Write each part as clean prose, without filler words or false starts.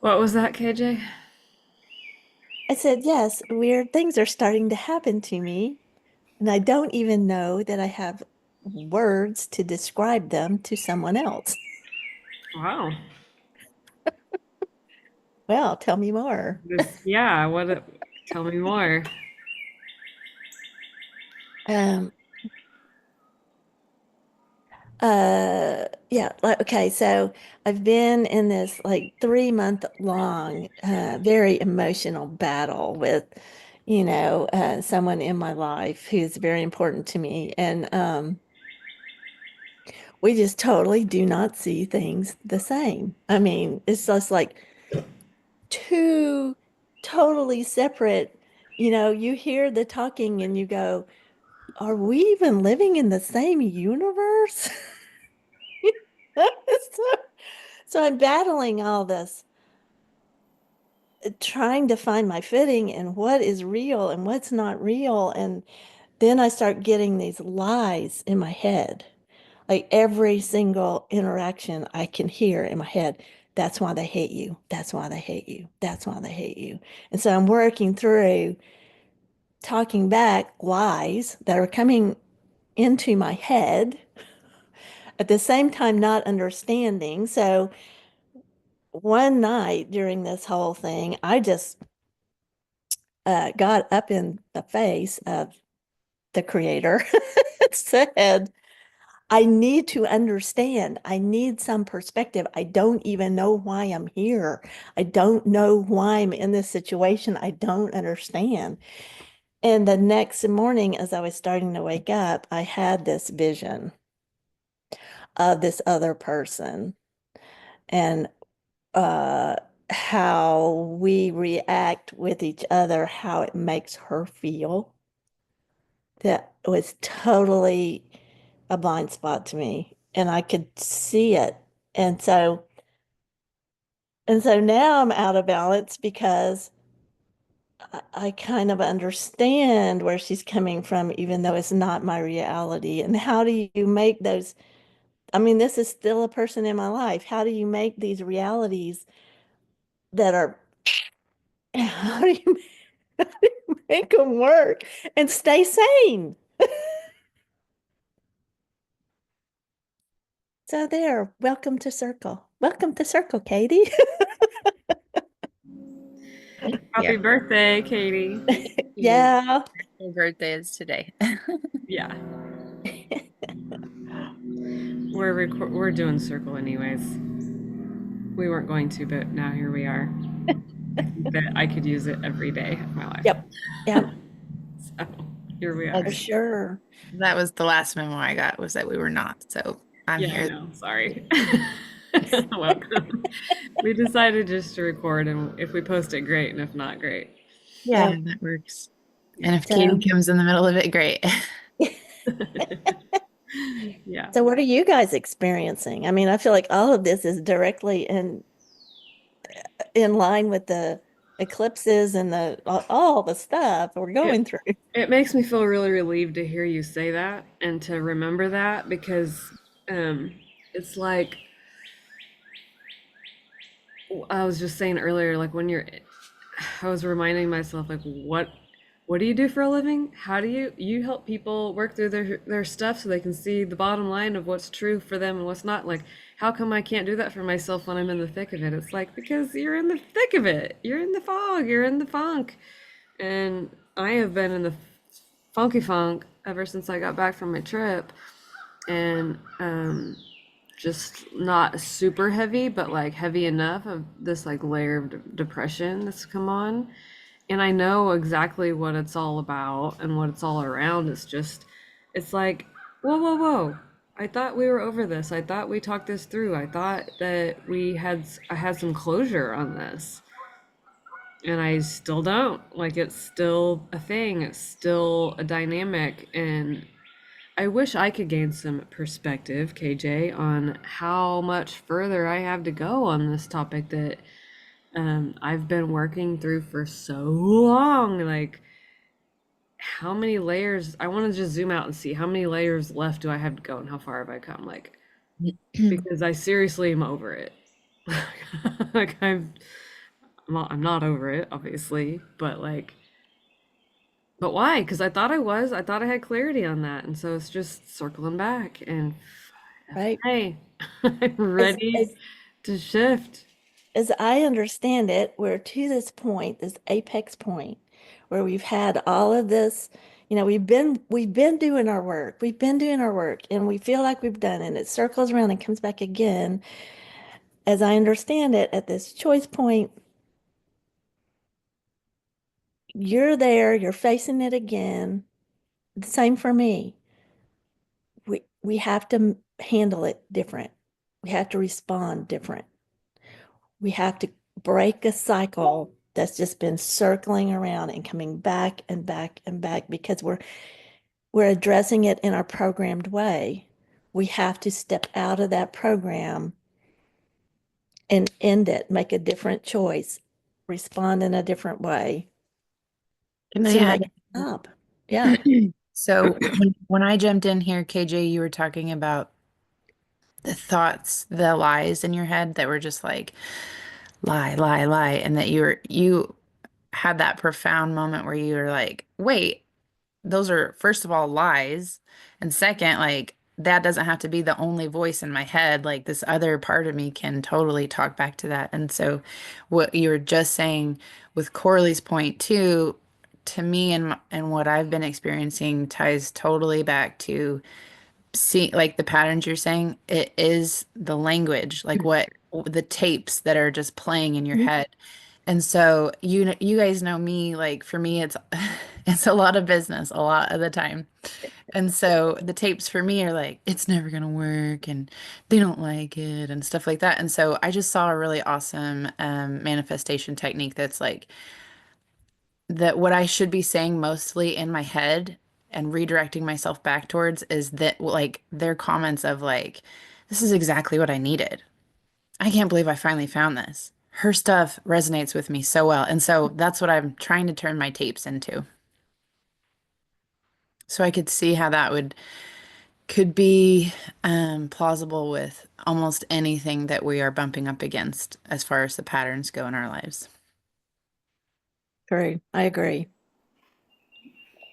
What was that, KJ? I said, yes, weird things are starting to happen to me, and I don't even know that I have words to describe them to someone else. Wow. Well, tell me more. Yeah, tell me more. Um, yeah, like, okay, so I've been in this like 3 month long, very emotional battle with, someone in my life who's very important to me. And we just totally do not see things the same. I mean, it's just like two totally separate, you hear the talking and you go, are we even living in the same universe? So, so I'm battling all this, trying to find my footing and what is real and what's not real. And then I start getting these lies in my head. Like every single interaction I can hear in my head. That's why they hate you. That's why they hate you. That's why they hate you. And so I'm working through talking back lies that are coming into my head at the same time not understanding. So one night during this whole thing, I just got up in the face of the creator and said, I need to understand. I need some perspective. I don't even know why I'm here. I don't know why I'm in this situation. I don't understand. And the next morning, as I was starting to wake up, I had this vision of this other person and uh, how we react with each other, how it makes her feel. That was totally a blind spot to me, and I could see it. And so, and so now I'm out of balance because I kind of understand where she's coming from, even though it's not my reality. And how do you make those? I mean, this is still a person in my life. How do you make these realities that are, how do you, how do you make them work and stay sane? So there, welcome to Circle. Welcome to Circle, Katie. Happy Yeah, birthday, Katie. you. Yeah. Your birthday is today. Yeah. We're doing circle anyways. We weren't going to, but now here we are. I think that I could use it every day of my life. Yep. Yep. So here we are. For That's sure. that was the last memo I got was that we were not. So I'm Yeah, I here. know. Sorry. Welcome. We decided just to record, and if we post it, great, and if not, great. Yeah, Yep. that works. Yeah. And if Katie So, comes in the middle of it, great. Yeah. so what are you guys experiencing? I mean, I feel like all of this is directly in line with the eclipses and the all the stuff we're It going through. it makes me feel really relieved to hear you say that and to remember that because um it's like I was just saying earlier, like when you're I was reminding myself like what do you do for a living? How do you help people work through their stuff so they can see the bottom line of what's true for them and what's not? Like how come I can't do that for myself when I'm in the thick of it? It's like because you're in the thick of it. You're in the fog, you're in the funk. And I have been in the funky funk ever since I got back from my trip. And just not super heavy, but like heavy enough of this like layer of depression that's come on. And I know exactly what it's all about and what it's all around. It's like, whoa, whoa, whoa. I thought we were over this. I thought we talked this through. I thought that I had some closure on this. And I still don't. Like, it's still a thing. It's still a dynamic. And I wish I could gain some perspective, KJ, on how much further I have to go on this topic that I've been working through for so long. Like, how many layers? I want to just zoom out and see how many layers left do I have to go and how far have I come? Like, because I seriously am over it. Like, I'm not over it, obviously, but like, but why? Because I thought I was. I thought I had clarity on that, and so it's just circling back. And right? hey, I'm As, ready as, to shift. as I understand it, we're to this point, this apex point, where we've had all of this, we've been doing our work. We've been doing our work and we feel like we've done it. It circles around and comes back again. As I understand it, at this choice point, you're there, you're facing it again. The same for me. We have to handle it different. We have to respond different. We have to break a cycle that's just been circling around and coming back and back and back because we're addressing it in our programmed way. We have to step out of that program and end it, make a different choice, respond in a different way Can I to add? make it stop. Yeah. So when I jumped in here, KJ, you were talking about the thoughts, the lies in your head that were just like lie, lie, lie, and that you had that profound moment where you were like, wait, those are first of all lies, and second, like that doesn't have to be the only voice in my head. Like this other part of me can totally talk back to that. And so what you were just saying with Corley's point too, to me and what I've been experiencing ties totally back to see like the patterns you're saying. It is the language, like what the tapes that are just playing in your head. And so you guys know me, like for me it's it's a lot of business a lot of the time. And so the tapes for me are like it's never gonna work and they don't like it and stuff like that. And so I just saw a really awesome manifestation technique that's like that what I should be saying mostly in my head and redirecting myself back towards is that like their comments of like this is exactly what I needed. I can't believe I finally found this. Her stuff resonates with me so well. And so that's what I'm trying to turn my tapes into. So I could see how that would could be plausible with almost anything that we are bumping up against as far as the patterns go in our lives. True. I agree.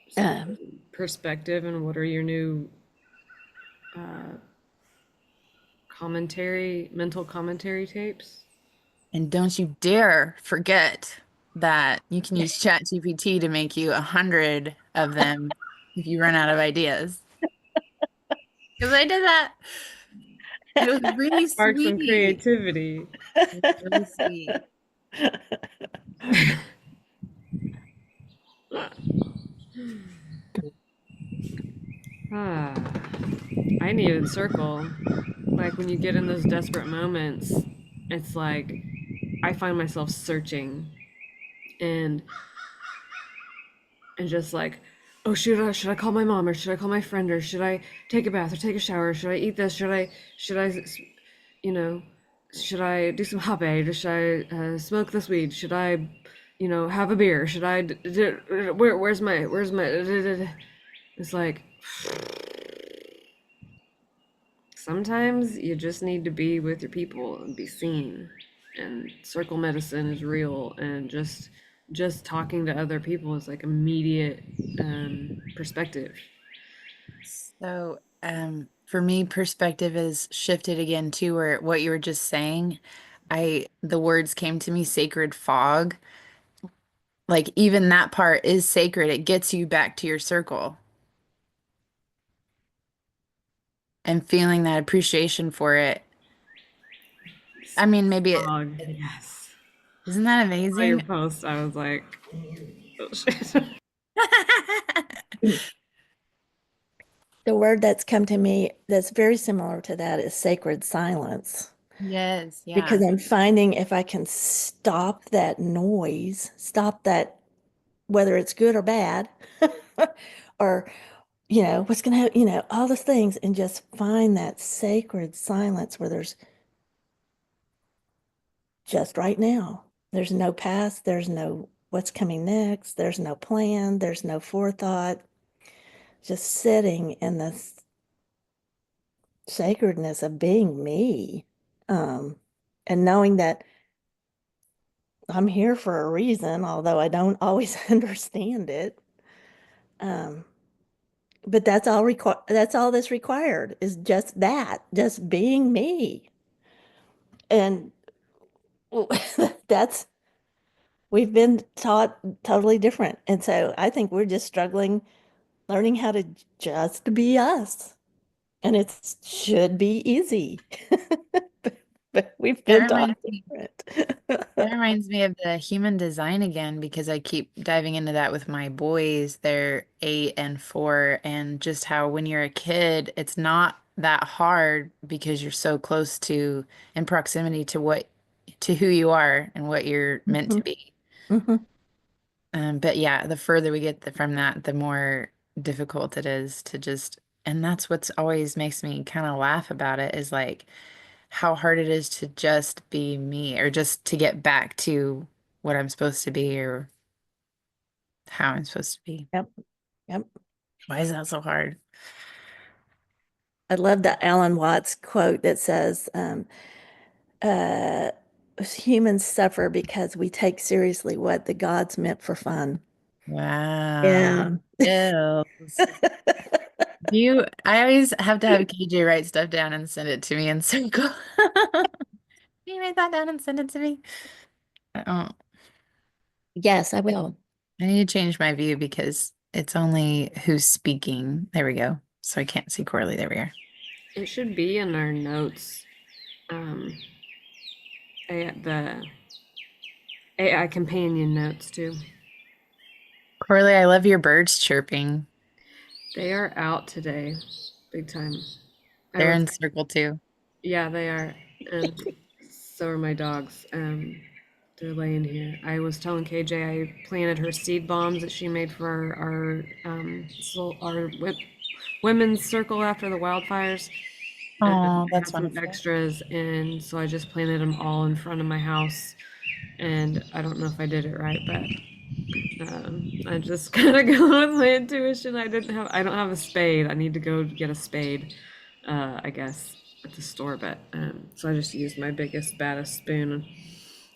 So, Um, perspective, and what are your new uh, mental commentary tapes? And don't you dare forget that you can use ChatGPT to make you 100 of them if you run out of ideas. Because I did that. And it was really Spark some sweet. creativity. It was really sweet. Ah, I needed circle. Like when you get in those desperate moments, it's like I find myself searching and just like, oh, should I call my mom, or should I call my friend, or should I take a bath or take a shower? Should I eat this? Should I you know should I do some hot or should I smoke this weed? Should I have a beer? Should I where's my it's like sometimes you just need to be with your people and be seen, and circle medicine is real, and just talking to other people is like immediate perspective. So, for me, perspective is shifted again too, where what you were just saying, the words came to me, sacred fog. Like even that part is sacred. It gets you back to your circle and feeling that appreciation for it. I mean, maybe Yes. isn't that Saw your amazing? post, I was like, oh shit. the word that's come to me that's very similar to that is sacred silence. Yes, Because yeah. I'm finding if I can stop that noise, stop that, whether it's good or bad, or, what's going to happen, all those things, and just find that sacred silence where there's just right now. There's no past, there's no what's coming next, there's no plan, there's no forethought, just sitting in this sacredness of being me. Um, and knowing that I'm here for a reason, although I don't always understand it. Um, but that's all that's required is just that, just being me. And that's we've been taught totally different. And so I think we're just struggling learning how to just be us. And it should be easy. But we've That been taught reminds me That different. reminds me of the human design again because I keep diving into that with my boys. They're 8 and 4, and just how when you're a kid, it's not that hard because you're so close to in proximity to who you are and what you're meant to Mhm, be. mhm. But yeah, the further we get from that, the more difficult it is to just, and that's what's always makes me kind of laugh about it is like how hard it is to just be me or just to get back to what I'm supposed to be or how I'm supposed to be. Yep, yep. Why is that so hard? I love that Alan Watts quote that says, uh, humans suffer because we take seriously what the gods meant for fun. Wow. Yeah. Chills. I always have to have KJ write stuff down and send it to me in circle. Can you write that down and send it to me? Oh, Yes, I will. I need to change my view because it's only who's speaking. There we go. So I can't see Corley. There we are. It should be in our notes. Um, the AI companion notes too. Corley, I love your birds chirping. They are out today, big time. I They're was, in circle too. yeah, they are, and so are my dogs. They're laying here. I was telling KJ I planted her seed bombs that she made for our women's circle after the wildfires. And Oh, I that's have some wonderful. extras, and so I just planted them all in front of my house. And I don't know if I did it right, but I just kind of go with my intuition. I don't have a spade. I need to go get a spade, I guess, at the store. But so I just used my biggest, baddest spoon,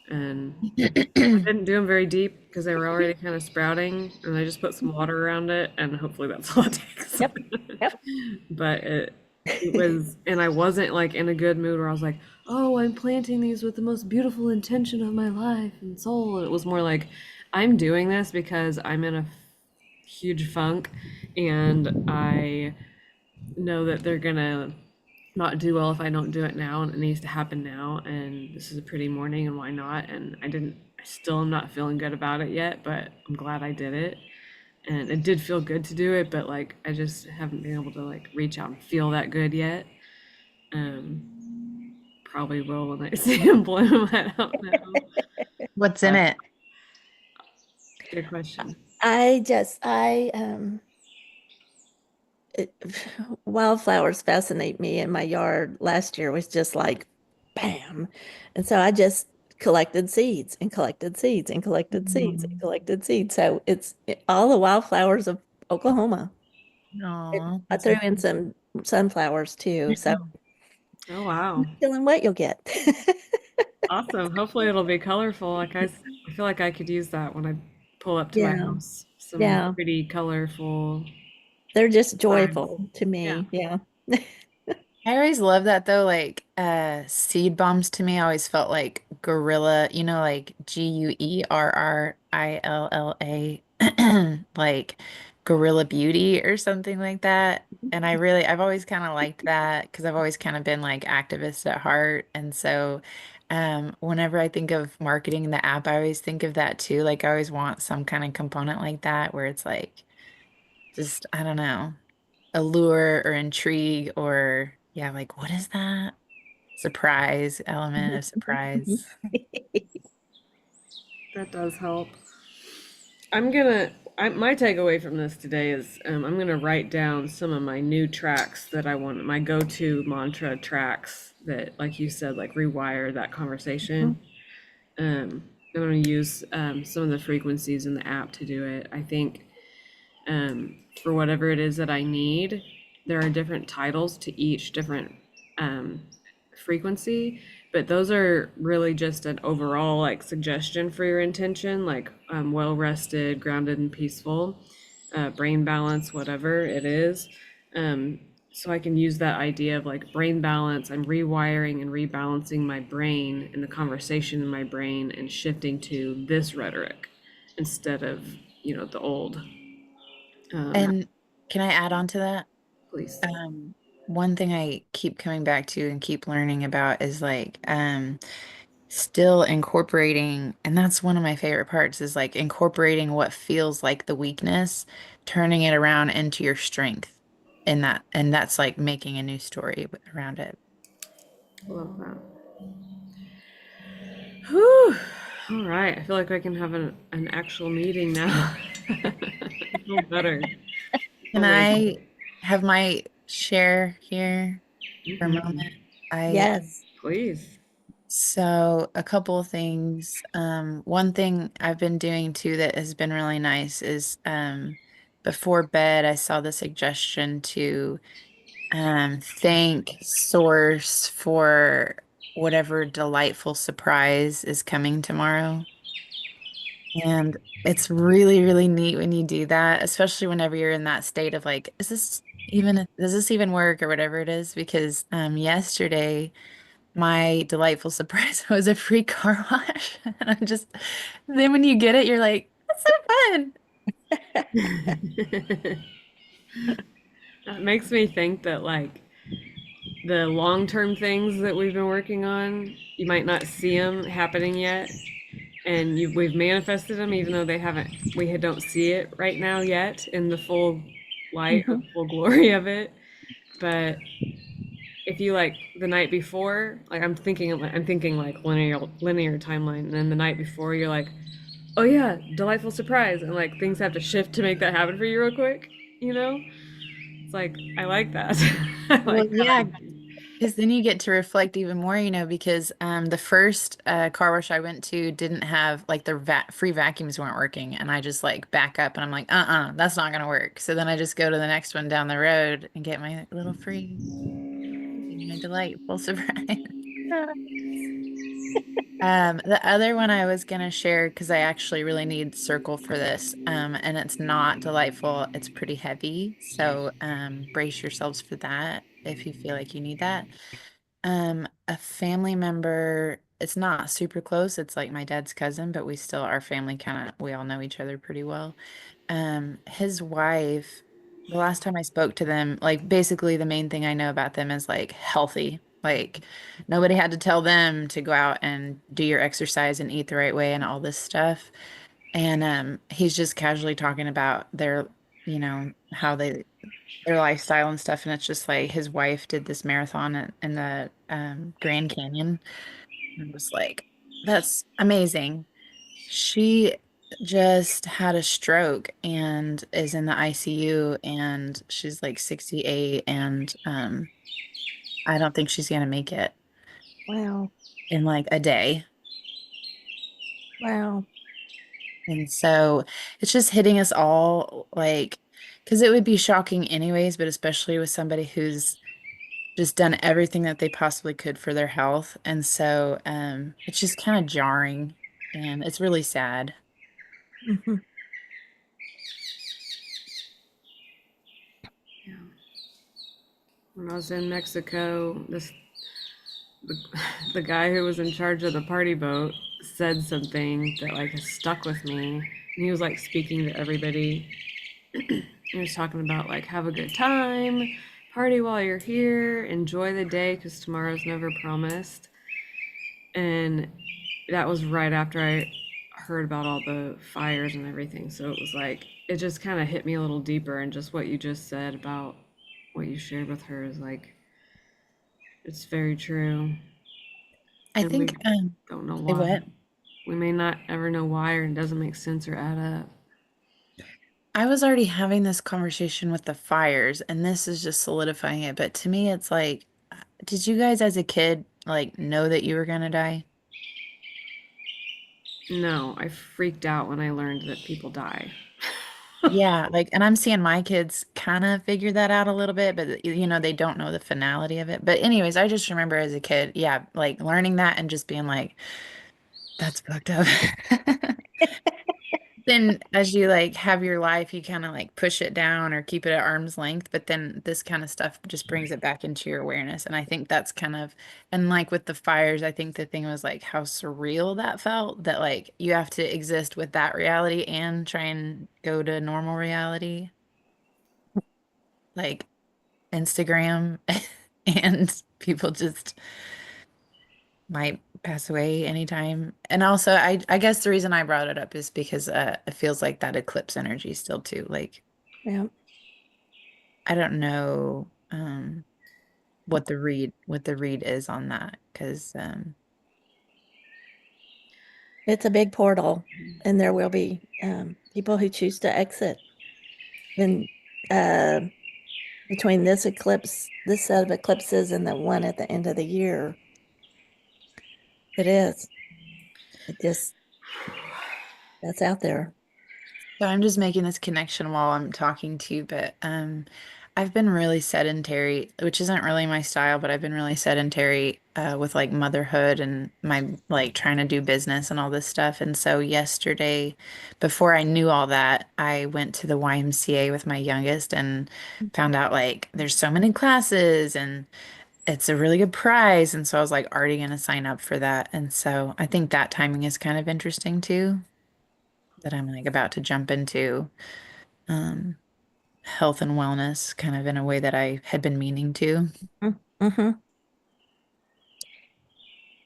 and I didn't do them very deep because they were already kind of sprouting, and I just put some water around it, and hopefully that's all it takes. Yep, yep. But it was, and I wasn't like in a good mood where I was like, oh, I'm planting these with the most beautiful intention of my life and soul. And it was more like, I'm doing this because I'm in a huge funk, and I know that they're gonna not do well if I don't do it now, and it needs to happen now. And this is a pretty morning, and why not? And I still am not feeling good about it yet, but I'm glad I did it. And it did feel good to do it, but like I just haven't been able to like reach out and feel that good yet. Probably will when I see him bloom. I don't know. What's in But it? good question. I it, wildflowers fascinate me, and my yard last year was just like bam. And so I just collected seeds and collected seeds and collected seeds and collected seeds. So all the wildflowers of Oklahoma. Oh, I that's threw in some sunflowers too. So wonderful. Oh wow. feeling what you'll get. Awesome. Hopefully it'll be colorful. I feel like I could use that when I pull up to my Yeah, house. Some yeah. pretty colorful They're just signs. joyful to Yeah. me. Yeah. I always love that though, like seed bombs to me always felt like gorilla, like Guerrilla, like gorilla beauty or something like that. And I've always kind of liked that because I've always kind of been like activist at heart. And so whenever I think of marketing the app, I always think of that too. Like I always want some kind of component like that where it's like just, I don't know, allure or intrigue or yeah, like what is that? Surprise, element of surprise. That does help. My takeaway from this today is I'm gonna write down some of my new tracks that I want, my go-to mantra tracks that, like you said, like rewire that conversation. I'm gonna use some of the frequencies in the app to do it. I think for whatever it is that I need, there are different titles to each different um, frequency, But those are really just an overall like suggestion for your intention, like well rested, grounded, and peaceful, brain balance, whatever it is. Um, so I can use that idea of like brain balance. I'm rewiring and rebalancing my brain and the conversation in my brain and shifting to this rhetoric instead of, the old. Um, And can I add on to that? Please. Um, One thing I keep coming back to and keep learning about is like still incorporating, and that's one of my favorite parts is like incorporating what feels like the weakness, turning it around into your strength in that, and that's like making a new story around it. Love that. Whew. All right. I feel like I can have an actual meeting now. I feel better. Can Oh my. I have my share here for a moment? Mhm. I Yes. Please. So a couple of things. One thing I've been doing too that has been really nice is before bed I saw the suggestion to thank Source for whatever delightful surprise is coming tomorrow. And it's really, really neat when you do that, especially whenever you're in that state of like, does this even work or whatever it is? Because yesterday my delightful surprise was a free car wash. And then when you get it, you're like, that's so fun. That makes me think that like the long-term things that we've been working on, you might not see them happening yet, and we've manifested them even though they haven't. We don't see it right now yet in the full light or Mhm. the full glory of it. But if you like the night before, like I'm thinking like linear timeline, and then the night before you're like, oh yeah, delightful surprise, and like things have to shift to make that happen for you real quick. You know, it's like I like that. I Well, like yeah, that. because then you get to reflect even more, because the first car wash I went to didn't have like the free vacuums weren't working, and I just like back up and I'm like, that's not gonna work. So then I just go to the next one down the road and get my little my delightful surprise. The other one I was gonna share because I actually really need circle for this, and it's not delightful. It's pretty heavy, so brace yourselves for that if you feel like you need that. A family member, it's not super close. It's like my dad's cousin, but we still, our family kind of, we all know each other pretty well. His wife, the last time I spoke to them, like basically the main thing I know about them is like healthy. Like nobody had to tell them to go out and do your exercise and eat the right way and all this stuff. And he's just casually talking about how their lifestyle and stuff. And it's just like his wife did this marathon in the Grand Canyon. And was like, that's amazing. She just had a stroke and is in the ICU, and she's like 68, and I don't think she's gonna make it Wow. in like a day. Wow. And so it's just hitting us all like, because it would be shocking anyways, but especially with somebody who's just done everything that they possibly could for their health. And so it's just kind of jarring and it's really sad. Mhm. Yeah. When I was in Mexico, the, the guy who was in charge of the party boat said something that like has stuck with me. And he was like speaking to everybody. He was talking about like have a good time, party while you're here, enjoy the day because tomorrow's never promised. And that was right after I heard about all the fires and everything. So it was like it just kind of hit me a little deeper, and just what you just said about what you shared with her is like it's very true. I And we think, don't know say why. what? We may not ever know why, or it doesn't make sense or add up. I was already having this conversation with the fires, and this is just solidifying it. But to me, it's like, did you guys as a kid like know that you were gonna die? No, I freaked out when I learned that people die. Yeah, like, and I'm seeing my kids kind of figure that out a little bit, but they don't know the finality of it. But anyways, I just remember as a kid, yeah, like learning that and just being like, that's fucked up. Then as you like have your life, you kind of like push it down or keep it at arm's length, but then this kind of stuff just brings it back into your awareness. And I think that's kind of, and like with the fires, I think the thing was like how surreal that felt, that like you have to exist with that reality and try and go to normal reality, like Instagram, and people just might pass away anytime. And also, I guess the reason I brought it up is because it feels like that eclipse energy still too. Like Yeah. I don't know what the read is on that, because It's a big portal, and there will be people who choose to exit. And uh, between this eclipse, this set of eclipses, and the one at the end of the year, it is. It just, that's out there. so I'm just making this connection while I'm talking to you, but I've been really sedentary, which isn't really my style, but I've been really sedentary with like motherhood and my like trying to do business and all this stuff. And so yesterday, before I knew all that, I went to the YMCA with my youngest and found out like there's so many classes and it's a really good prize. And so I was like already gonna sign up for that. And so I think that timing is kind of interesting too, that I'm like about to jump into um, health and wellness kind of in a way that I had been meaning to. Mm-hmm.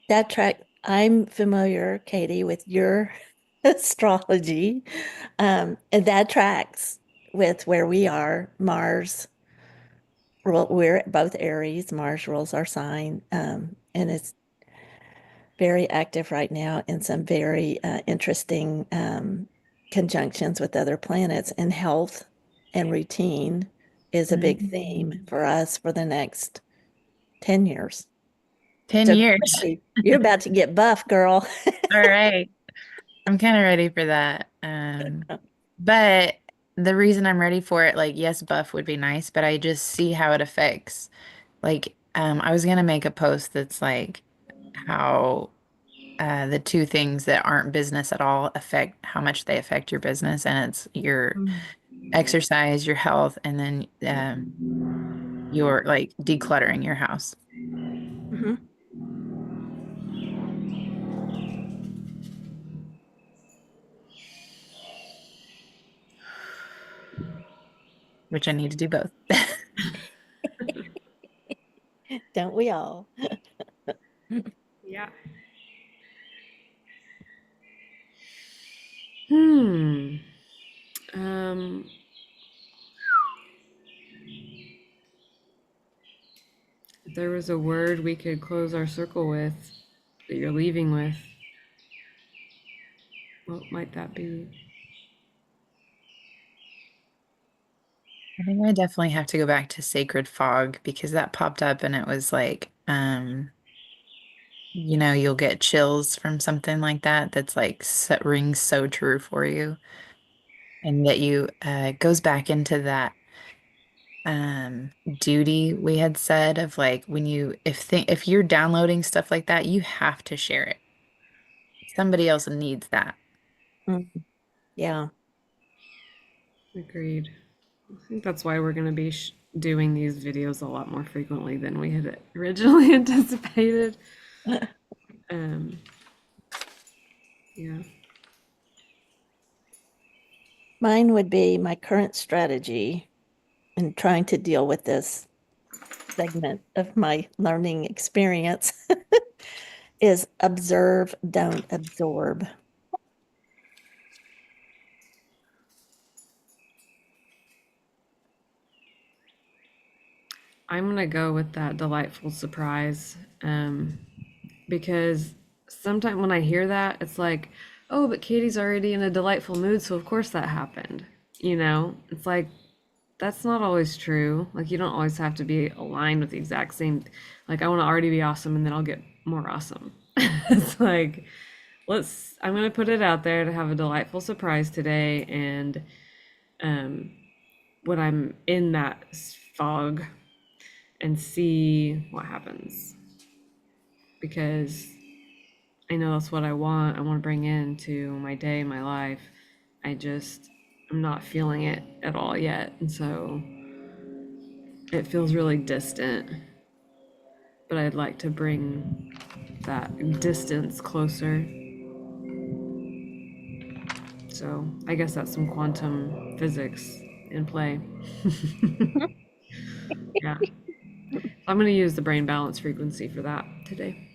That track, I'm familiar, Katie, with your astrology. And that tracks with where we are. We're both Aries. Mars rules our sign. And it's very active right now in some very interesting conjunctions with other planets. And health and routine is a big theme Mm. for us for the next 10 years. 10 So get years. ready. You're about to get buff, girl. All right. I'm kind of ready for that. But the reason I'm ready for it, like, yes, buff would be nice, but I just see how it affects. Like, I was gonna make a post that's like how the two things that aren't business at all affect how much they affect your business, and it's your exercise, your health, and then your like decluttering your house, Mhm. which I need to do both. Don't we all? Yeah. Hmm. Um, if there was a word we could close our circle with that you're leaving with, what might that be? I think I definitely have to go back to Sacred Fog because that popped up and it was like, you'll get chills from something like that that's like rings so true for you. And that you it goes back into that duty we had said of like when if you're downloading stuff like that, you have to share it. Somebody else needs that. Mm, yeah. Agreed. I think that's why we're going to be doing these videos a lot more frequently than we had originally anticipated. Um, yeah. Mine would be my current strategy in trying to deal with this segment of my learning experience is observe, don't absorb. I'm going to go with that delightful surprise because sometimes when I hear that, it's like, oh, but Katie's already in a delightful mood, so of course that happened. It's like, that's not always true. Like, you don't always have to be aligned with the exact same. Like, I want to already be awesome and then I'll get more awesome. It's like, I'm going to put it out there to have a delightful surprise today. And um, when I'm in that fog and see what happens. Because I know that's what I want. I want to bring into my day, my life. I'm not feeling it at all yet. And so it feels really distant. But I'd like to bring that distance closer. So I guess that's some quantum physics in play. Yeah. I'm going to use the brain balance frequency for that today.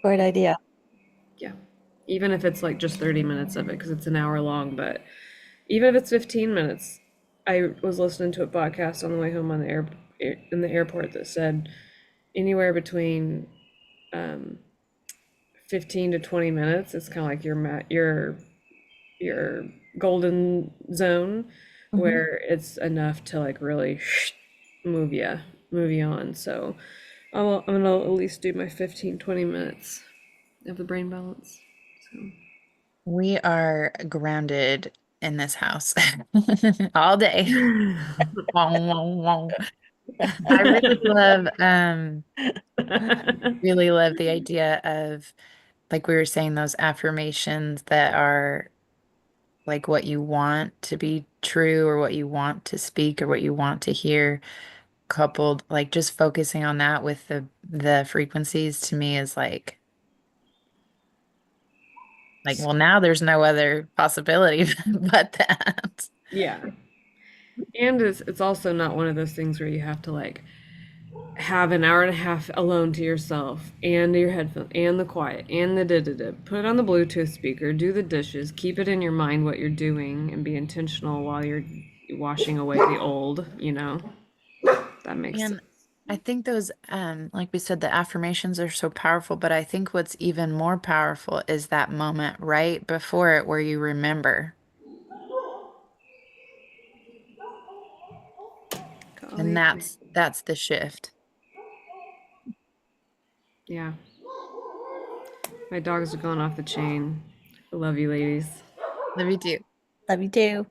Great idea. Yeah. Even if it's like just 30 minutes of it, because it's an hour long, but even if it's 15 minutes, I was listening to a podcast on the way home on the in the airport that said anywhere between um, 15 to 20 minutes. It's kind of like your golden zone Mhm. where it's enough to like really move you move you on. So I'm gonna at least do my 15-20 minutes of the brain balance. So We are grounded in this house all day. Wong, wong, wong. I really love the idea of, like we were saying, those affirmations that are like what you want to be true or what you want to speak or what you want to hear, coupled like just focusing on that with the frequencies to me is like well now there's no other possibility but that. yeah, and it's also not one of those things where you have to like have an hour and a half alone to yourself and your headphones and the quiet and the da da da. Put on the Bluetooth speaker, do the dishes, keep it in your mind what you're doing, and be intentional while you're washing away the old. That makes sense. And I think those like we said, the affirmations are so powerful, but I think what's even more powerful is that moment right before it where you remember. And Golly. that's the shift. Yeah, my dogs are going off the chain. I love you, ladies. Love you too. Love you too.